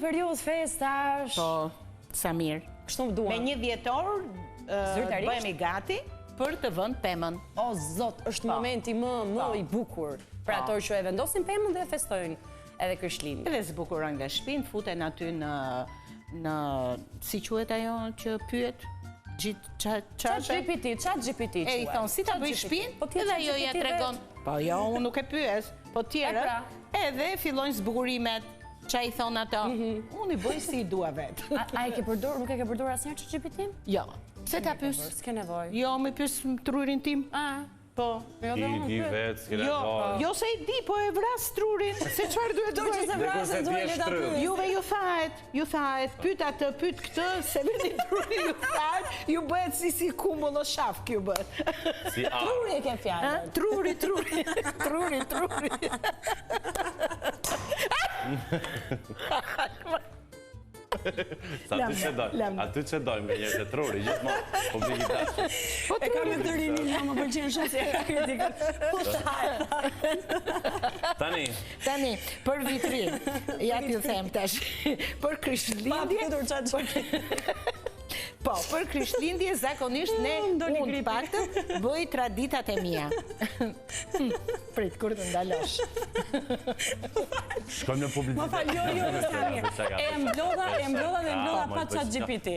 periudhë festash. Po, sa mirë. Kështu duam. Me 1 vjetor bëhemi gati për të vënë pemën. O, zot, është momenti më i bukur për ato që e vendosin pemën dhe festojnë edhe Krishtlindjen. Edhe zbukurojnë nga shpinë, futen aty në si quhet ajo që pyet? Chat GPT. E i thonë, si ta bëj shpinë? Edhe ajo ja tregon. Po jo, unë nuk e pyes, po tjerë. Edhe fillojnë zbukurimet. Qa i thonë ato? Unë i bëj si i dua vetë. A e ke përdor, nuk e ke përdor asnjëherë chat GPT-n? Jo. Se ta pyes? S'ke nevojë. Jo, me pyes trurin tim. Po. I di vetë, s'ke nevojë. Jo se i di, po e vras trurin. Se çfarë duhet të bëj? Juve ju thahet, pyet atë, pyet këtë, se vini truri ju thahet, ju bëhet si kumbull o shafk ju bëhet. Truri e ke fjalën. Truri. Aty që dojmë nga njështë e truri, gjithmonë, publikitasht. E kam e të rinin, më pëlqenë shumë se e kritikën. Tani, për vitrin, ja t'ju them tash, për Krishtlindje... Po, për Krishtlindje zakonisht unë paktën bëj traditat e mia. Prit, kur të ndalosh. Shkojmë në publicitet. Më falj, jo, Samir. E mblodha pa chat GPT.